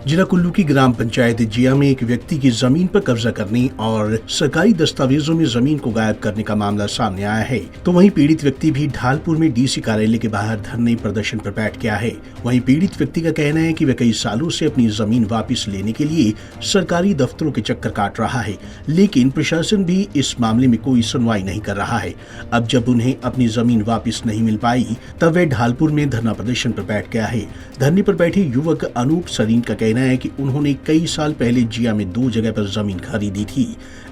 जिला कुल्लू की ग्राम पंचायत जिया में एक व्यक्ति की जमीन पर कब्जा करने और सरकारी दस्तावेजों में जमीन को गायब करने का मामला सामने आया है। तो वहीं पीड़ित व्यक्ति भी ढालपुर में डीसी कार्यालय के बाहर धरने प्रदर्शन पर बैठ गया है। वहीं पीड़ित व्यक्ति का कहना है कि वह कई सालों से अपनी जमीन वापस लेने के लिए सरकारी दफ्तरों के चक्कर काट रहा है, लेकिन प्रशासन भी इस मामले में कोई सुनवाई नहीं कर रहा है। अब जब उन्हें अपनी जमीन वापस नहीं मिल पाई, तब वह ढालपुर में धरना प्रदर्शन पर बैठ गया है। धरने पर बैठे युवक अनूप सरीन का कहना है कि उन्होंने कई साल पहले जिया में 2 जगह पर जमीन खरीदी थी।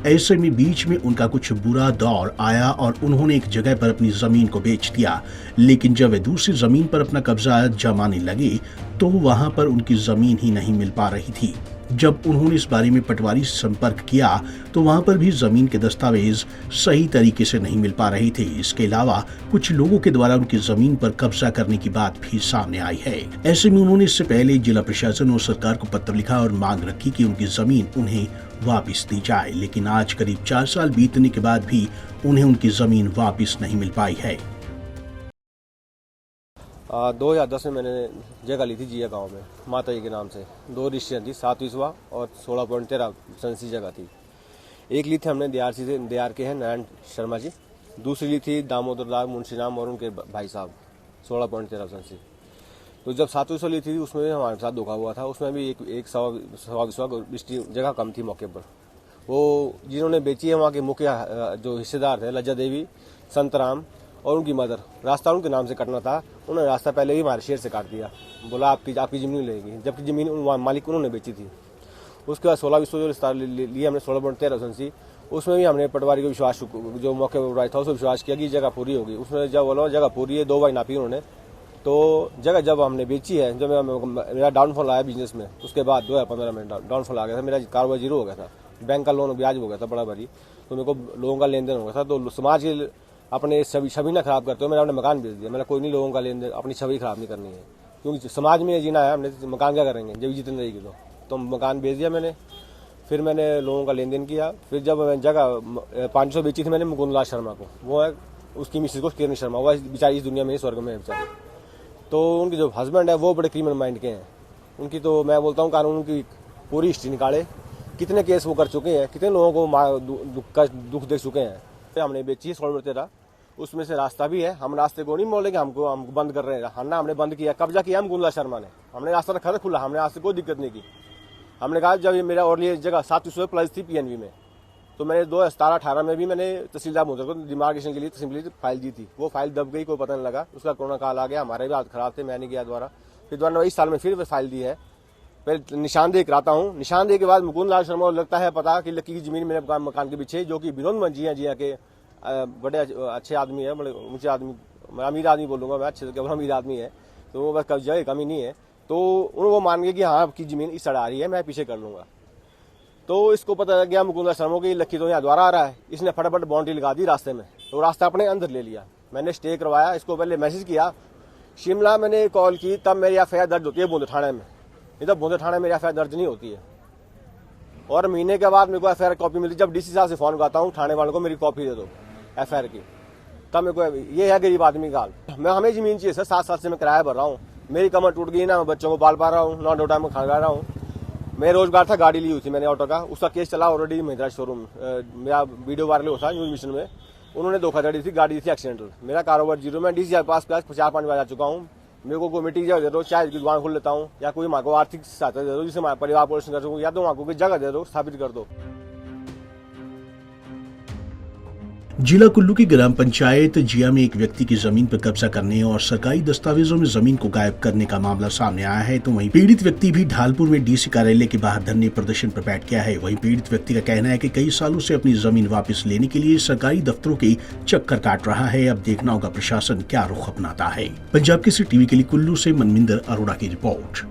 ऐसे में बीच में उनका कुछ बुरा दौर आया और उन्होंने एक जगह पर अपनी जमीन को बेच दिया, लेकिन जब वे दूसरी जमीन पर अपना कब्जा जमाने लगे तो वहां पर उनकी जमीन ही नहीं मिल पा रही थी। जब उन्होंने इस बारे में पटवारी से संपर्क किया तो वहां पर भी जमीन के दस्तावेज सही तरीके से नहीं मिल पा रहे थे। इसके अलावा कुछ लोगों के द्वारा उनकी जमीन पर कब्जा करने की बात भी सामने आई है। ऐसे में उन्होंने इससे पहले जिला प्रशासन और सरकार को पत्र लिखा और मांग रखी कि उनकी जमीन उन्हें वापस दी जाए, लेकिन आज करीब 4 साल बीतने के बाद भी उन्हें उनकी जमीन वापस नहीं मिल पाई है। 2010 में मैंने जगह ली थी जिया गांव में माता जी के नाम से। 2 रजिस्ट्रियाँ थी, 7 विसवा और 16.13 सेंसी जगह थी। एक ली थी हमने दियार के हैं नारायण शर्मा जी, दूसरी ली थी दामोदर लाल मुंशी नाम और उनके भाई साहब 16.13 सेंसी। तो जब 7 विसवा ली थी उसमें भी हमारे साथ धोखा हुआ था। उसमें भी एक सवा विसवा रजिस्ट्री जगह कम थी मौके पर। वो जिन्होंने बेची है वहाँ के मुख्य जो हिस्सेदार थे लज्जा देवी, संतराम और उनकी मदर, रास्ता उनके नाम से कटना था। उन्होंने रास्ता पहले ही हमारे शेर से काट दिया, बोला आपकी ज़मीन लेगी, जबकि ज़मीन मालिक उन्होंने बेची थी। उसके बाद 16 विसवा जो विस्तार लिया हमने 16.13 सेंसी, उसमें भी हमने पटवारी को विश्वास जो मौके पर था उसको विश्वास किया कि जगह पूरी होगी। उसमें जब बोला जगह पूरी है, 2 बार नापी उन्होंने। तो जगह जब हमने बेची है, जब मेरा डाउनफॉल आया बिजनेस में, उसके बाद 2015 में डाउनफॉल आ गया था, मेरा कारोबार 0 हो गया था, बैंक का लोन ब्याज हो गया था बड़ा भारी, तो मेरे को लोगों का लेन देन हो गया था। तो समाज के अपने छवि ना खराब करते हो, मैंने अपने मकान बेच दिया। मैंने कोई नहीं लोगों का लेन देन, अपनी छवि खराब नहीं करनी है, क्योंकि समाज में जीना है हमने, मकान क्या करेंगे जब जितने रहेगी। तो मकान बेच दिया मैंने। फिर मैंने लोगों का लेन देन किया। फिर जब जगह 500 बेची थी मैंने मुकुंदलाल शर्मा को, वो है उसकी मिसेज को किरण शर्मा, वो बेचारी इस दुनिया में स्वर्ग में है बेचारी। तो उनके जो हस्बैंड है वो बड़े क्रिमिनल माइंड के हैं। उनकी तो मैं बोलता हूँ कानून की पूरी हिस्ट्री निकाले, कितने केस वो कर चुके हैं, कितने लोगों को दुख दे चुके हैं। हमने बेची है 16.13, उसमें से रास्ता भी है। हम रास्ते को नहीं बोलेंगे हमको बंद कर रहे हैं, हमने बंद किया, कब्जा किया हम गुंदला शर्मा ने। हमने रास्ता रखा था खुला, हमने रास्ते कोई दिक्कत नहीं की। हमने कहा जब ये मेरा और ये जगह 7 विसवा प्लस थी PNB में, तो मैंने 2017-18 में भी मैंने तहसीलदार महोदय को डिमार्केशन के लिए तहसील फाइल दी थी। वो फाइल दब गई, कोई पता नहीं लगा। उसका कोरोना काल आ गया, हमारे भी हाथ खराब थे, मैं नहीं गया द्वारा। फिर दोबारा इस साल में फिर फाइल दी है। पहले निशानदेही कराता हूँ, निशानदेही के बाद मुकुंदलाल शर्मा को लगता है पता कि लक्की की जमीन मेरे मकान के पीछे, जो कि विनोद मंजिया जिया के बड़े अच्छे आदमी है, बड़े ऊंचे आदमी, अमीर आदमी बोलूंगा मैं, अच्छे केवल अमीर आदमी है, तो वो बस कब्जा कमी नहीं है। तो वो मान गए कि हाँ आपकी जमीन इस साइड आ रही है, मैं पीछे कर लूंगा। तो इसको पता लग गया मुकुंदलाल शर्मा की लक्की तो यहाँ द्वारा आ रहा है, इसने फटाफट बाउंड्री लगा दी रास्ते में, तो रास्ता अपने अंदर ले लिया। मैंने स्टे करवाया, इसको पहले मैसेज किया शिमला, मैंने कॉल की, तब मेरी FIR दर्ज होती है बूंदे थाने में, नहीं तो बूंदे थाने में मेरी FIR दर्ज नहीं होती है। और महीने के बाद मेरे को FIR कॉपी मिलती, जब DC साहब से फोन करता हूँ थाने वालों को मेरी कॉपी दे दो FIR की, तब मेरे को, ये है गरीब आदमी का हाल। मैं हमें जमीन चाहिए सर, 7 साल से मैं किराया भर रहा हूँ, मेरी कमर टूट गई ना, मैं बच्चों को पाल पा रहा हूँ, 9 टाइम में खा रहा हूँ। मैं रोजगार था, गाड़ी ली हुई थी मैंने ऑटो का, उसका केस चला ऑलरेडी महिंद्रा शोरूम, मेरा वीडियो वायरल होता न्यूज मिशन में। उन्होंने धोखाधड़ी थी, गाड़ी थी एक्सीडेंटल, मेरा कारोबार 0। मैं DC के पास 4-5 बार जा चुका हूँ। मेरे को मिट्टी की जगह दे दो, चाय की दुकान खोल लेता हूँ, या कोई माँ को आर्थिक सहायता दे दो जिससे हमारा परिवार पोषण कर सकूँ, या तो माँ को कोई जगह दे दो, स्थापित कर दो। जिला कुल्लू की ग्राम पंचायत जिया में एक व्यक्ति की जमीन पर कब्जा करने और सरकारी दस्तावेजों में जमीन को गायब करने का मामला सामने आया है। तो वहीं पीड़ित व्यक्ति भी ढालपुर में DC कार्यालय के बाहर धरने प्रदर्शन पर बैठ गया है। वहीं पीड़ित व्यक्ति का कहना है कि कई सालों से अपनी जमीन वापस लेने के लिए सरकारी दफ्तरों के चक्कर काट रहा है। अब देखना होगा प्रशासन क्या रुख अपनाता है। पंजाब केसरी TV के लिए कुल्लू से मनमिंदर अरोड़ा की रिपोर्ट।